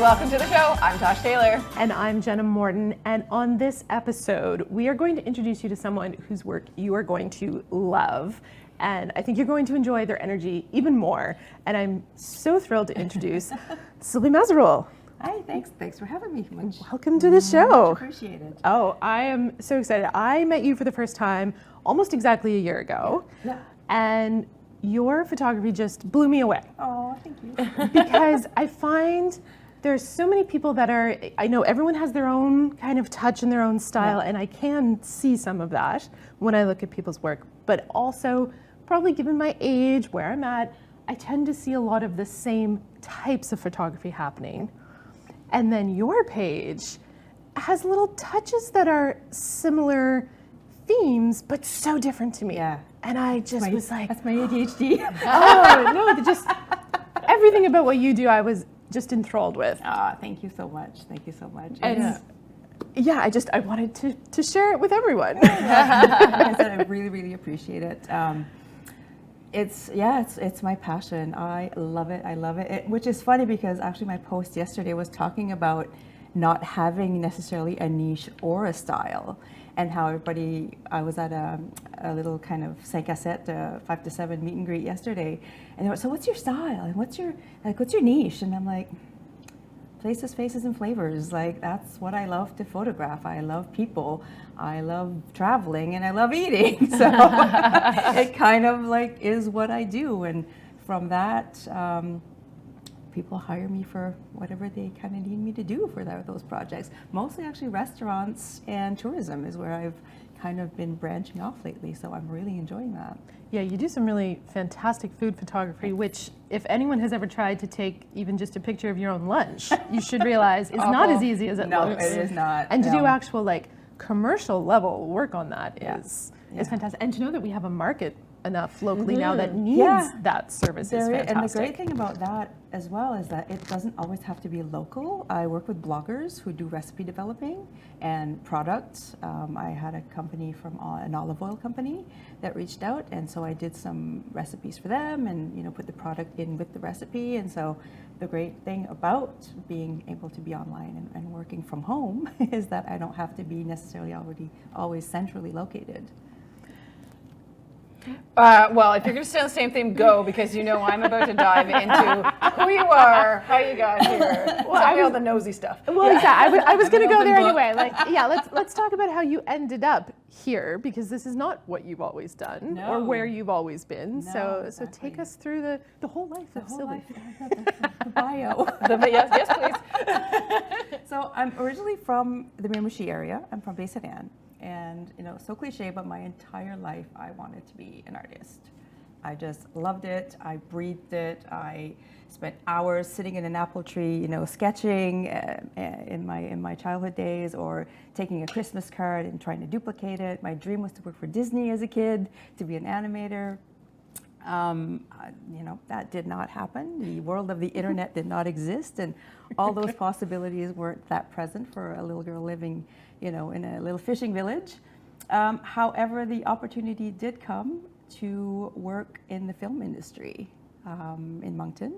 welcome to the show. I'm Tosh Taylor. And I'm Jenna Morton. And on this episode, we are going to introduce you to someone whose work you are going to love. And I think you're going to enjoy their energy even more. And I'm so thrilled to introduce Sylvie Mazerolle. Hi, thanks for having me. Welcome to the show. Much appreciated. Oh, I am so excited. I met you for the first time almost exactly a year ago. Yeah. And your photography just blew me away. Oh, thank you. Because I find there's so many people that are, I know everyone has their own kind of touch and their own style, and I can see some of that when I look at people's work, but also probably given my age, where I'm at, I tend to see a lot of the same types of photography happening. And then your page has little touches that are similar themes, but so different to me. Yeah. And I just was like, that's my ADHD. oh, no, just everything about what you do, I was just enthralled with. Thank you so much. Thank you so much. And yeah, I wanted to share it with everyone. Like I said, I really appreciate it. It's my passion. I love it. Which is funny because actually my post yesterday was talking about not having necessarily a niche or a style, and how I was at a little kind of 5 cassette, 5 to 7 meet and greet yesterday, and they were, so what's your style and what's your niche? And I'm like, places, faces, and flavors. Like, that's what I love to photograph. I love people, I love traveling, and I love eating. So it kind of like is what I do. And from that, people hire me for whatever they kind of need me to do for those projects. Mostly actually restaurants and tourism is where I've kind of been branching off lately. So I'm really enjoying that. Yeah, you do some really fantastic food photography, which if anyone has ever tried to take even just a picture of your own lunch, you should realize is not as easy as it looks. No, it is not. And to do actual like commercial level work on that is fantastic. And to know that we have a market enough locally now that needs that service is fantastic. And the great thing about that as well is that it doesn't always have to be local. I work with bloggers who do recipe developing and products. I had a company from an olive oil company that reached out, and so I did some recipes for them and put the product in with the recipe. And so the great thing about being able to be online and working from home is that I don't have to be necessarily always centrally located. Well, if you're going to stay on the same theme, go, because I'm about to dive into who you are, how you got here. Well, all the nosy stuff. Well, exactly. I was going to go there anyway. Let's talk about how you ended up here, because this is not what you've always done or where you've always been. So Exactly. take us through the whole life of Sylvie. The bio. Yes, please. So I'm originally from the Miramichi area. I'm from Bay St. Anne. And, so cliche, but my entire life I wanted to be an artist. I just loved it. I breathed it. I spent hours sitting in an apple tree, sketching in my childhood days, or taking a Christmas card and trying to duplicate it. My dream was to work for Disney as a kid, to be an animator. That did not happen. The world of the internet did not exist, and all those possibilities weren't that present for a little girl living, in a little fishing village. However, the opportunity did come to work in the film industry in Moncton.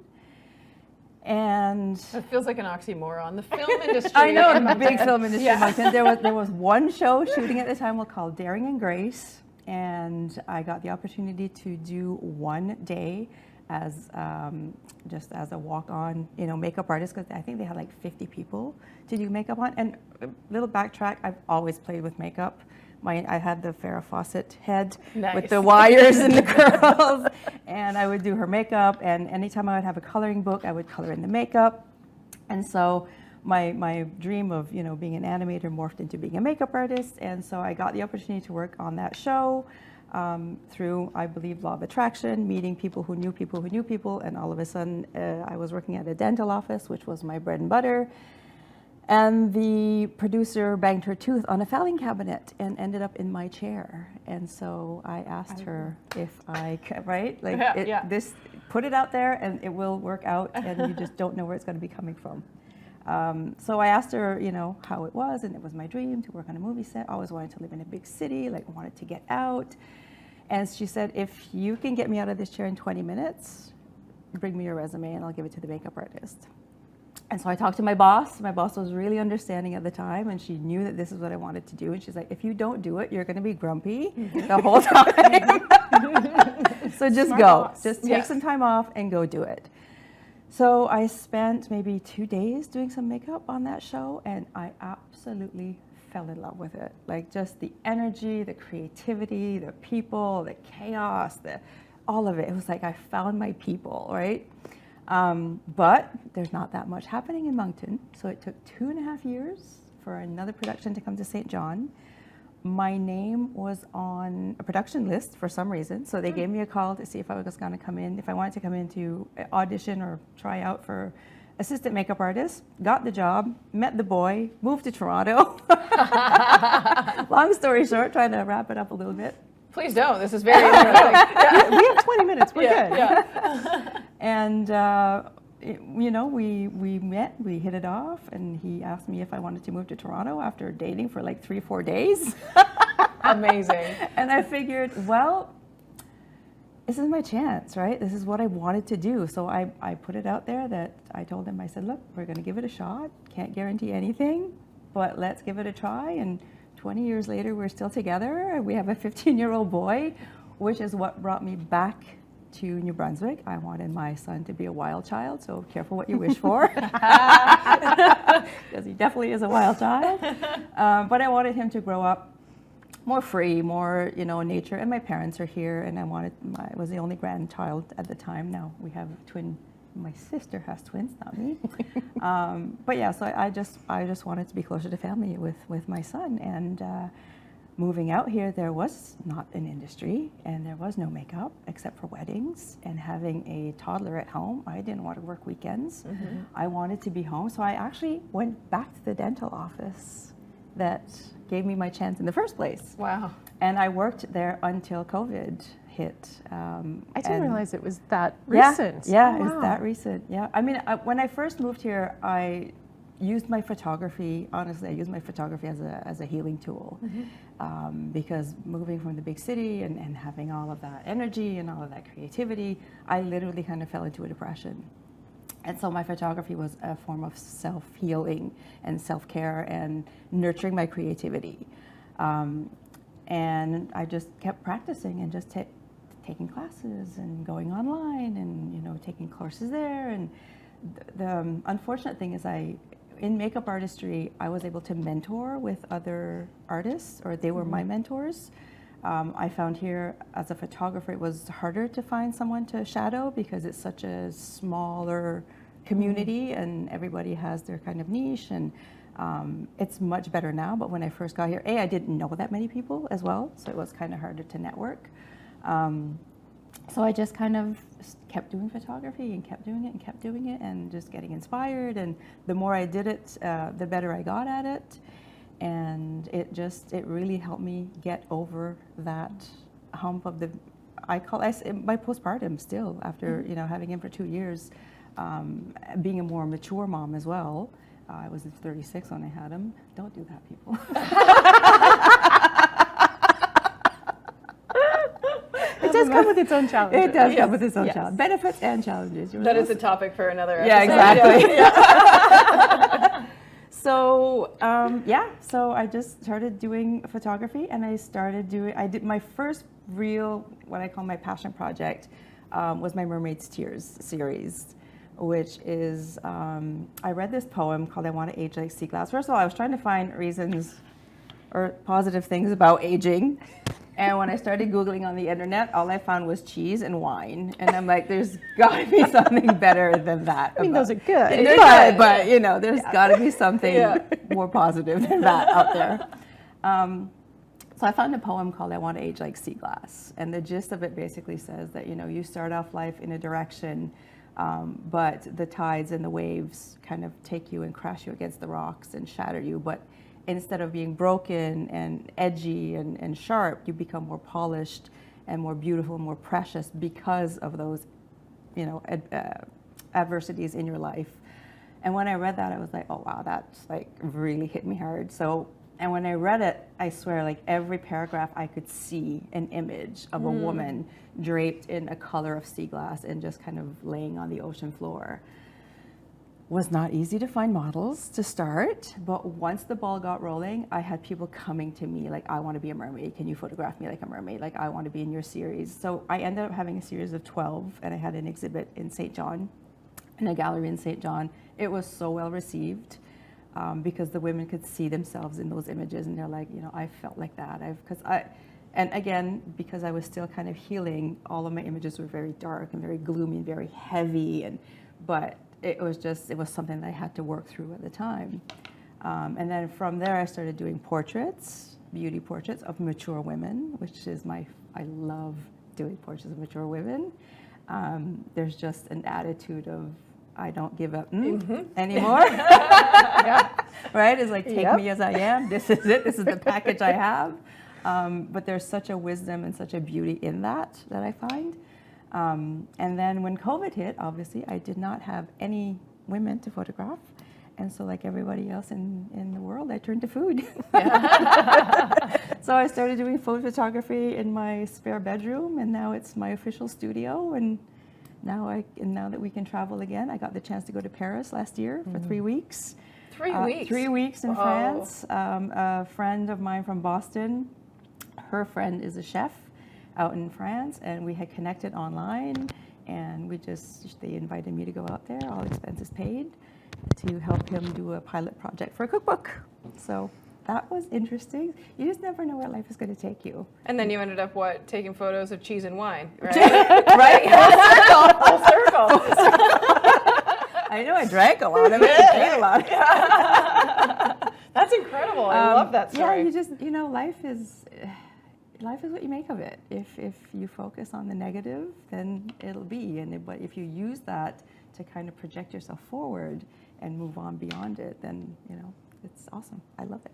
And it feels like an oxymoron. The film industry. I know, the big film industry in Moncton. There was one show shooting at the time called Daring and Grace. And I got the opportunity to do one day as just as a walk-on, makeup artist, because I think they had like 50 people to do makeup on. And a little backtrack, I've always played with makeup. I had the Farrah Fawcett head with the wires and the curls, and I would do her makeup. And anytime I would have a coloring book, I would color in the makeup. And so my dream of being an animator morphed into being a makeup artist, and so I got the opportunity to work on that show through, I believe, law of attraction, meeting people who knew people, and all of a sudden I was working at a dental office, which was my bread and butter, and the producer banged her tooth on a filing cabinet and ended up in my chair. And so I asked her if I could, this, put it out there and it will work out, and you just don't know where it's going to be coming from. So I asked her, how it was, and it was my dream to work on a movie set. I always wanted to live in a big city, wanted to get out. And she said, if you can get me out of this chair in 20 minutes, bring me your resume and I'll give it to the makeup artist. And so I talked to my boss. My boss was really understanding at the time, and she knew that this is what I wanted to do. And she's like, if you don't do it, you're going to be grumpy the whole time. So just Smart go. boss. Just take some time off and go do it. So I spent maybe 2 days doing some makeup on that show, and I absolutely fell in love with it. Like just the energy, the creativity, the people, the chaos, all of it. It was like I found my people, right? But there's not that much happening in Moncton. So it took 2.5 years for another production to come to St. John. My name was on a production list for some reason. So they gave me a call to see if I was going to come in, if I wanted to come in to audition or try out for assistant makeup artist. Got the job, met the boy, moved to Toronto. Long story short, trying to wrap it up a little bit. Please don't. This is very interesting. We have 20 minutes. We're good. Yeah. And, we met, we hit it off, and he asked me if I wanted to move to Toronto after dating for like 3-4 days. Amazing. And I figured, well, this is my chance, right? This is what I wanted to do. So I put it out there that I told him, I said, look, we're going to give it a shot. Can't guarantee anything, but let's give it a try. And 20 years later, we're still together. We have a 15-year-old boy, which is what brought me back to New Brunswick. I wanted my son to be a wild child, so careful what you wish for, because he definitely is a wild child. But I wanted him to grow up more free, more, nature. And my parents are here, and I was the only grandchild at the time. Now we have twin. My sister has twins, not me. But yeah, so I just wanted to be closer to family with my son. And moving out here, there was not an industry, and there was no makeup except for weddings. And having a toddler at home, I didn't want to work weekends. I wanted to be home, so I actually went back to the dental office that gave me my chance in the first place. Wow. And I worked there until COVID hit. I didn't realize it was that recent. Yeah, Oh, it's wow. that recent. Yeah, I mean, when I first moved here, I used my photography. Honestly, I used my photography as a healing tool, because moving from the big city and having all of that energy and all of that creativity, I literally kind of fell into a depression. And so my photography was a form of self-healing and self-care and nurturing my creativity. And I just kept practicing and just taking classes and going online and taking courses there. And the unfortunate thing is in makeup artistry, I was able to mentor with other artists, or they were my mentors. I found here as a photographer, it was harder to find someone to shadow because it's such a smaller community and everybody has their kind of niche, and it's much better now. But when I first got here, I didn't know that many people as well, so it was kind of harder to network. So I just kind of kept doing photography and kept doing it and just getting inspired. And the more I did it, the better I got at it. And it really helped me get over that hump of my postpartum still, after, having him for 2 years, being a more mature mom as well. I was 36 when I had him. Don't do that, people. It does come with its own challenges. It does come with its own challenges. Benefits and challenges. That is a topic for another episode. Yeah, exactly. Yeah. So, so I just started doing photography, and I did my first real, what I call my passion project, was my Mermaid's Tears series, which is, I read this poem called I Want to Age Like Sea Glass. First of all, I was trying to find reasons or positive things about aging. And when I started Googling on the internet, all I found was cheese and wine. And I'm like, there's got to be something better than that. I mean, those are good. But there's got to be something more positive than that out there. So I found a poem called I Want to Age Like Sea Glass. And the gist of it basically says that, you start off life in a direction, but the tides and the waves kind of take you and crash you against the rocks and shatter you. But instead of being broken and edgy and sharp, you become more polished and more beautiful and more precious because of those, adversities in your life. And when I read that, I was like, oh wow, that's like really hit me hard. So, and when I read it, I swear, like every paragraph I could see an image of a woman draped in a color of sea glass and just kind of laying on the ocean floor. Was not easy to find models to start, but once the ball got rolling, I had people coming to me like, I want to be a mermaid. Can you photograph me like a mermaid? Like, I want to be in your series. So I ended up having a series of 12, and I had an exhibit in St. John, in a gallery in St. John. It was so well received because the women could see themselves in those images, and they're like, you know, I felt like that. And again, because I was still kind of healing, all of my images were very dark and very gloomy and very heavy, but it was something that I had to work through at the time. And then from there, I started doing portraits, beauty portraits of mature women, which is I love doing portraits of mature women. There's just an attitude of, I don't give up anymore. Yeah. Right? It's like, take me as I am. This is it. This is the package I have. But there's such a wisdom and such a beauty in that I find. And then when COVID hit, obviously, I did not have any women to photograph. And so like everybody else in the world, I turned to food. So I started doing food photography in my spare bedroom, and now it's my official studio. And now that we can travel again, I got the chance to go to Paris last year for 3 weeks. 3 weeks? 3 weeks in France. A friend of mine from Boston, her friend is a chef out in France, and we had connected online, and they invited me to go out there, all expenses paid, to help him do a pilot project for a cookbook. So that was interesting. You just never know where life is going to take you. And then you ended up, taking photos of cheese and wine, right? Right? Full circle. I know, I drank a lot of it, I ate a lot. That's incredible. I love that story. Yeah, you just, life is what you make of it. If you focus on the negative, then it'll be. But if you use that to kind of project yourself forward and move on beyond it, then, it's awesome. I love it.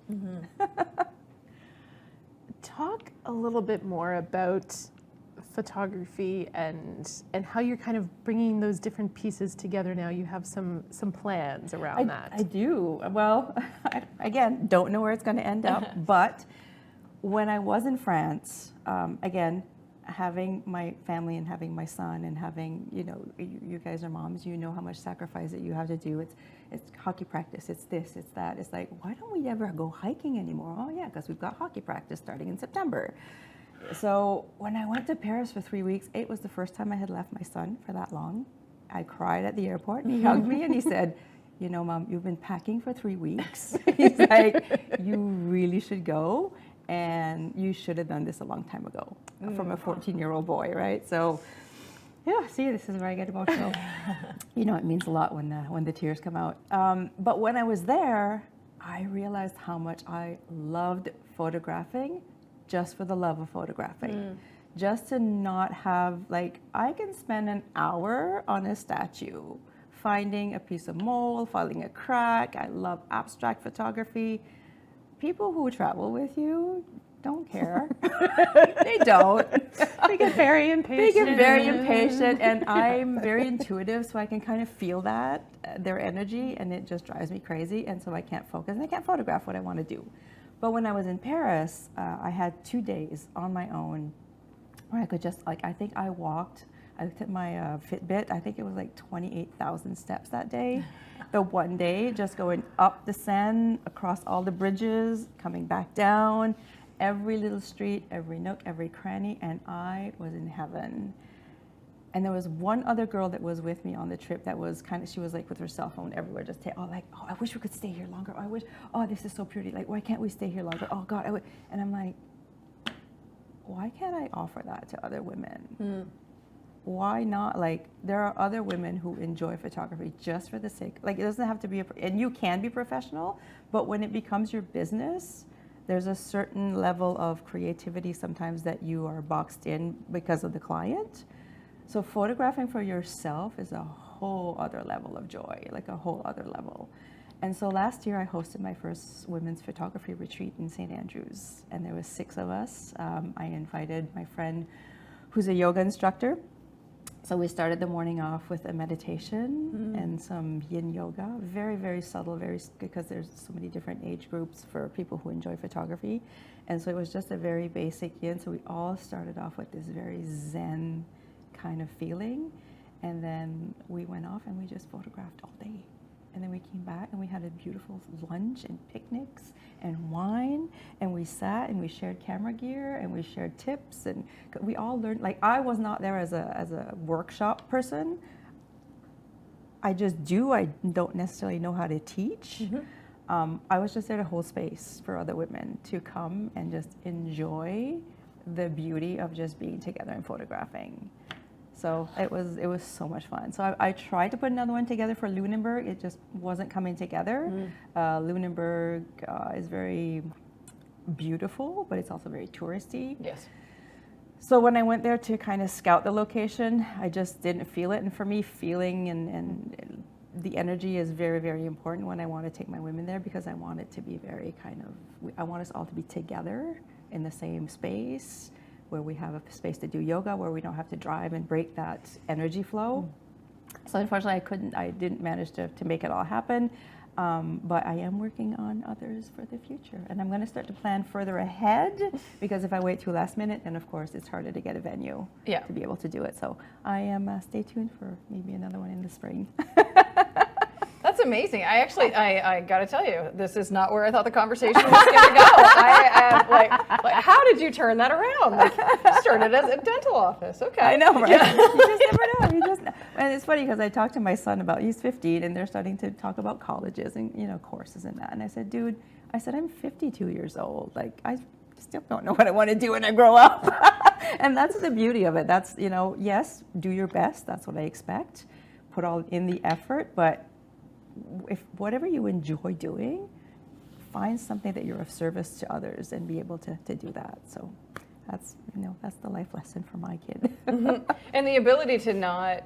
Talk a little bit more about photography and how you're kind of bringing those different pieces together now. You have some plans around that. I do. Well, again, don't know where it's going to end up, but when I was in France, again, having my family and having my son and having, you guys are moms, you know how much sacrifice that you have to do. It's hockey practice, it's this, it's that. It's like, why don't we ever go hiking anymore? Oh yeah, because we've got hockey practice starting in September. So when I went to Paris for 3 weeks, it was the first time I had left my son for that long. I cried at the airport, and he hugged me and he said, Mom, you've been packing for 3 weeks. He's like, you really should go. And you should have done this a long time ago from a 14-year-old boy, right? So, yeah, see, this is where I get emotional. It means a lot when the tears come out. But when I was there, I realized how much I loved photographing just for the love of photographing. Just to not have, I can spend an hour on a statue, finding a piece of mold, finding a crack. I love abstract photography. People who travel with you don't care. They don't. They get very impatient. And I'm very intuitive, so I can kind of feel their energy, and it just drives me crazy, and so I can't focus, and I can't photograph what I want to do. But when I was in Paris, I had 2 days on my own where I could just, I looked at my Fitbit, I think it was 28,000 steps that day. The one day, just going up the Seine, across all the bridges, coming back down, every little street, every nook, every cranny, and I was in heaven. And there was one other girl that was with me on the trip that was she was with her cell phone everywhere, just I wish we could stay here longer. This is so pretty. Why can't we stay here longer? Oh God, and I'm like, why can't I offer that to other women? Why not? There are other women who enjoy photography just for the sake, it doesn't have to be, and you can be professional, but when it becomes your business, there's a certain level of creativity sometimes that you are boxed in because of the client. So photographing for yourself is a whole other level of joy, a whole other level. And so last year I hosted my first women's photography retreat in St. Andrews, and there was 6 of us. I invited my friend who's a yoga instructor. So we started the morning off with a meditation and some yin yoga, very, very subtle, because there's so many different age groups for people who enjoy photography. And so it was just a very basic yin. So we all started off with this very zen kind of feeling. And then we went off and we just photographed all day. And then we came back and we had a beautiful lunch and picnics and wine, and we sat and we shared camera gear and we shared tips, and we all learned. Like, I was not there as a workshop person. I just do. I don't necessarily know how to teach. I was just there to hold space for other women to come and just enjoy the beauty of just being together and photographing. So it was so much fun. So I tried to put another one together for Lunenburg. It just wasn't coming together. Lunenburg is very beautiful, but it's also very touristy. Yes. So when I went there to kind of scout the location, I just didn't feel it. And for me, feeling and the energy is very, very important when I want to take my women there, because I want it to be very I want us all to be together in the same space, where we have a space to do yoga, where we don't have to drive and break that energy flow. So unfortunately, I didn't manage to make it all happen. But I am working on others for the future. And I'm going to start to plan further ahead, because if I wait too last minute, then of course it's harder to get a venue to be able to do it. So I am, stay tuned for maybe another one in the spring. That's amazing. I got to tell you, this is not where I thought the conversation was going to go. I am like, how did you turn that around? Like, started as a dental office. Okay. I know, right? You just never know. You just know. And it's funny because I talked to my son about, he's 15, and they're starting to talk about colleges and, courses and that. And I said, dude, I'm 52 years old. Like, I still don't know what I want to do when I grow up. And that's the beauty of it. That's, yes, do your best. That's what I expect. Put all in the effort, but if whatever you enjoy doing, find something that you're of service to others and be able to do that. So that's the life lesson for my kid. And the ability to not,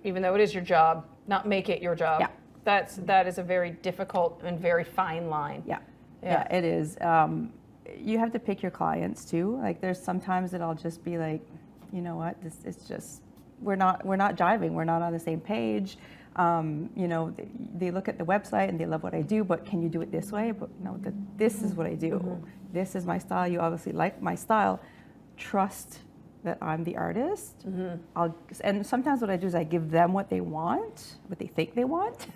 even though it is your job, not make it your job. Yeah. That is a very difficult and very fine line. Yeah, it is. You have to pick your clients too. Like, there's sometimes that I'll just be like, you know what, it's just, we're not jiving. We're not on the same page. They look at the website and they love what I do, but can you do it this way? But no, this is what I do. This is my style. You obviously like my style. Trust that I'm the artist. And sometimes what I do is I give them what they want, what they think they want.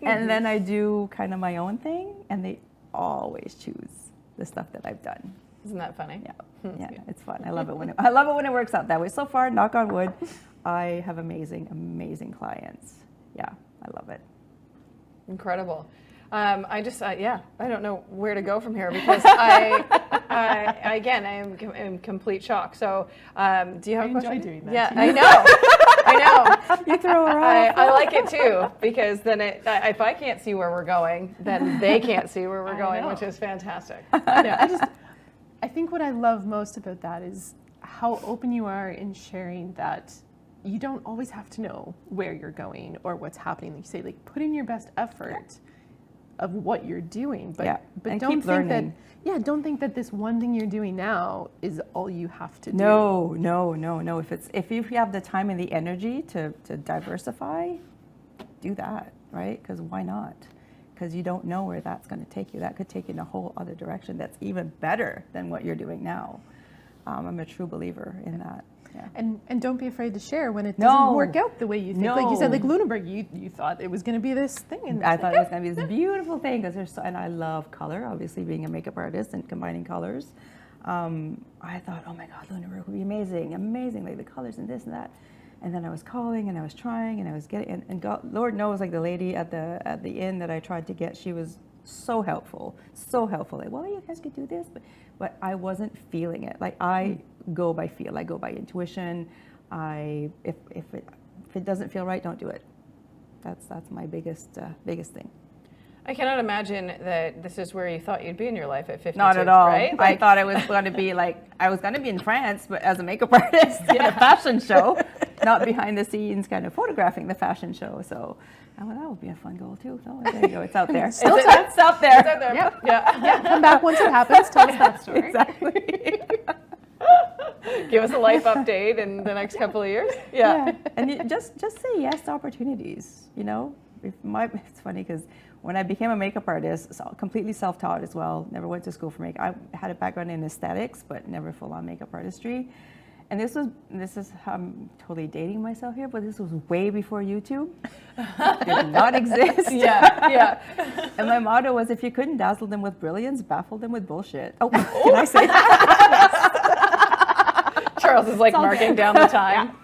And then I do kind of my own thing, and they always choose the stuff that I've done. Isn't that funny? Yeah, it's fun. I love it when it works out that way. So far, knock on wood, I have amazing clients. Yeah, I love it. Incredible. I don't know where to go from here, because I am in complete shock. So, do you have a question? I enjoy doing that. Yeah, too. I know. You throw her off. I like it too, because then if I can't see where we're going, then they can't see where we're going, which is fantastic. Yeah, I think what I love most about that is how open you are in sharing that you don't always have to know where you're going or what's happening. Like you say, like, put in your best effort of what you're doing, but and don't keep think learning. don't think that this one thing you're doing now is all you have to do. No. If you have the time and the energy to diversify, do that, right? Because why not? Because you don't know where that's going to take you. That could take you in a whole other direction that's even better than what you're doing now. I'm a true believer in that. Yeah. And don't be afraid to share when it doesn't work out the way you think. No. Like you said, like Lunenburg, you thought it was going to be this thing, and I thought it was going to be this beautiful thing, because and I love color. Obviously, being a makeup artist and combining colors, I thought, oh my God, Lunenburg would be amazing, like the colors and this and that. And then I was calling and I was trying and I was getting, and God, Lord knows, like the lady at the inn that I tried to get, she was so helpful. Like, well, you guys could do this, but I wasn't feeling it. Like, I go by feel, I go by intuition. If it doesn't feel right, don't do it. That's my biggest thing. I cannot imagine that this is where you thought you'd be in your life at 52. Not at all. Right? I thought I was going to be in France, but as a makeup artist at a fashion show, not behind the scenes, kind of photographing the fashion show. So, that would be a fun goal too. So there you go. It's out there. It's out there. It's out there. Yep. Yeah. Come back once it happens. Tell us that story. Exactly. Give us a life update in the next couple of years. Yeah. And you just say yes to opportunities. It's funny because when I became a makeup artist, completely self-taught as well, never went to school for makeup. I had a background in aesthetics, but never full-on makeup artistry. And this is I'm totally dating myself here, but this was way before YouTube. It did not exist. Yeah. And my motto was, if you couldn't dazzle them with brilliance, baffle them with bullshit. Oh, can I say that? Charles is like marking down the time.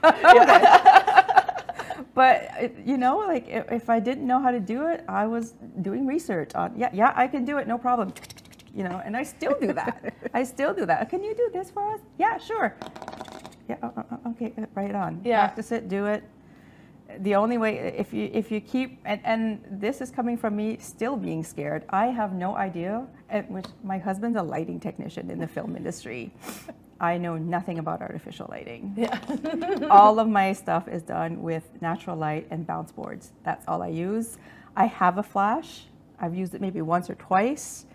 But you know, like if I didn't know how to do it, I was doing research on. Yeah, I can do it, no problem. You know, and I still do that. Can you do this for us? Yeah, sure. Yeah, okay, right on. Yeah. Practice it, do it. The only way, if you keep, and this is coming from me still being scared. I have no idea, which my husband's a lighting technician in the film industry. I know nothing about artificial lighting. Yeah. All of my stuff is done with natural light and bounce boards. That's all I use. I have a flash. I've used it maybe once or twice.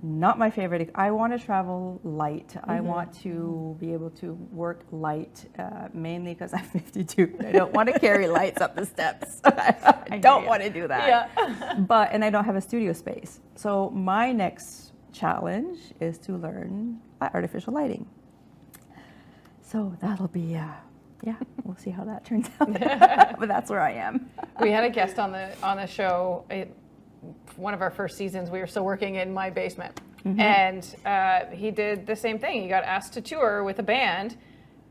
Not my favorite. I want to travel light. I want to be able to work light, mainly because I'm 52. I don't want to carry lights up the steps. I don't want to do that. Yeah. And I don't have a studio space. So my next challenge is to learn artificial lighting. So that'll be, we'll see how that turns out. But that's where I am. We had a guest on the show. One of our first seasons, we were still working in my basement, and he did the same thing. He got asked to tour with a band,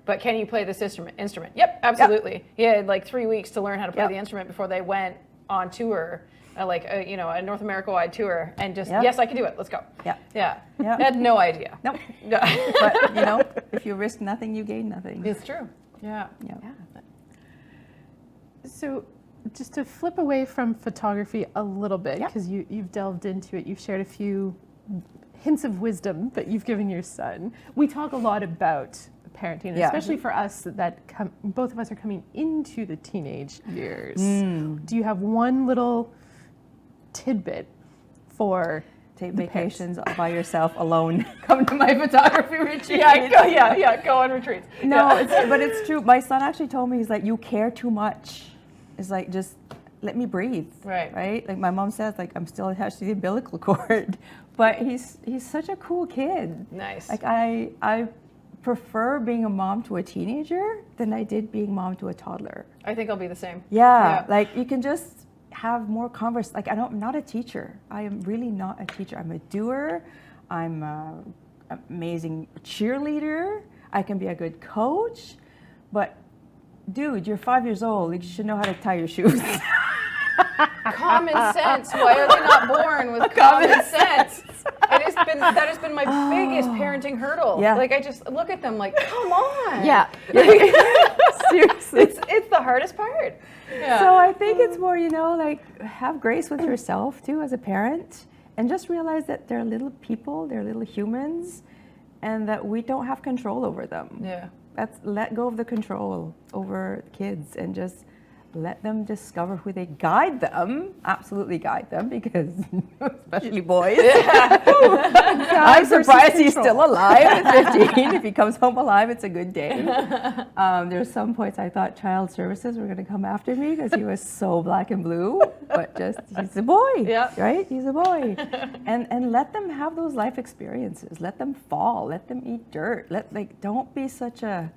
but can you play this instrument? Yep, absolutely. Yep. He had like 3 weeks to learn how to play the instrument before they went on tour, a North America-wide tour, and just yes, I can do it. Let's go. Yeah. I had no idea. Nope. But you know, if you risk nothing, you gain nothing. It's true. Yeah. So, just to flip away from photography a little bit, because you've delved into it, you've shared a few hints of wisdom that you've given your son. We talk a lot about parenting, especially for us that both of us are coming into the teenage years. Do you have one little tidbit for take vacations by yourself alone? Come to my photography retreat. Go on retreats. No, but it's true. My son actually told me, he's like, you care too much. It's like, just let me breathe. Right? Like my mom says, like, I'm still attached to the umbilical cord. But he's such a cool kid. Nice. Like I prefer being a mom to a teenager than I did being mom to a toddler. I think I'll be the same. Yeah. Like you can just have more converse. Like I'm not a teacher. I am really not a teacher. I'm a doer. I'm an amazing cheerleader. I can be a good coach. But dude, you're 5 years old. You should know how to tie your shoes. Common sense. Why are they not born with common sense? That has been my biggest parenting hurdle. Yeah. Like I just look at them like, come on. Yeah. Seriously. It's the hardest part. Yeah. So I think it's more, like have grace with yourself too as a parent, and just realize that they're little people, they're little humans, and that we don't have control over them. Yeah. Let go of the control over kids and just let them discover who they guide them. Absolutely guide them, because especially boys. I'm surprised he's still alive at 15. If he comes home alive, it's a good day. There's some points I thought child services were going to come after me because he was so black and blue, but he's a boy, right? He's a boy. And let them have those life experiences. Let them fall. Let them eat dirt. Don't be such a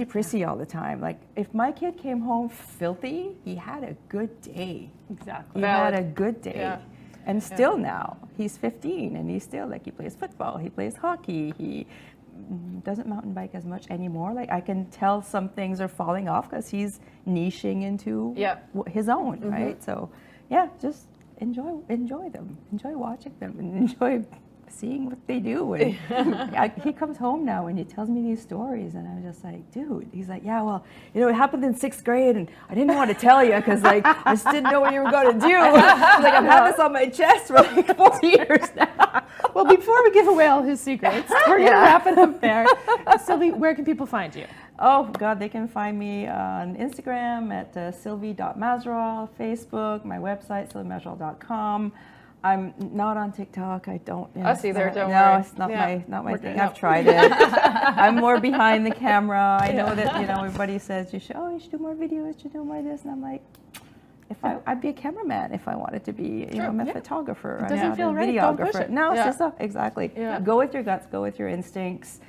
prissy all the time. Like if my kid came home filthy, he had a good day. Exactly. He had a good day. Yeah. And still now, he's 15 and he's still he plays football, he plays hockey, he doesn't mountain bike as much anymore. Like I can tell some things are falling off because he's niching into his own, right? So just enjoy them, enjoy watching them, and enjoy seeing what they do. And he comes home now and he tells me these stories, and I'm just like, dude. He's like, it happened in 6th grade, and I didn't want to tell you because I just didn't know what you were going to do. He's like, I've had this on my chest for 4 years now. Well, before we give away all his secrets, we're going to wrap it up there. Sylvie, where can people find you? Oh, God, they can find me on Instagram at sylvie.mazerolle, Facebook, my website, sylviemazerolle.com. I'm not on TikTok. I don't. Us either. Don't worry. No, it's not my thing. I've tried it. I'm more behind the camera. I know that everybody says you should do more videos, you should do more this, and I'm like, I'd be a cameraman if I wanted to be. I'm a photographer. It doesn't feel right. Don't push it. No, it's just exactly. Yeah. Go with your guts. Go with your instincts.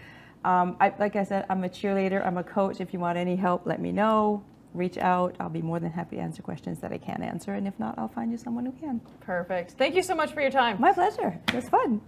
Like I said, I'm a cheerleader, I'm a coach. If you want any help, let me know. Reach out. I'll be more than happy to answer questions that I can answer. And if not, I'll find you someone who can. Perfect. Thank you so much for your time. My pleasure. It was fun.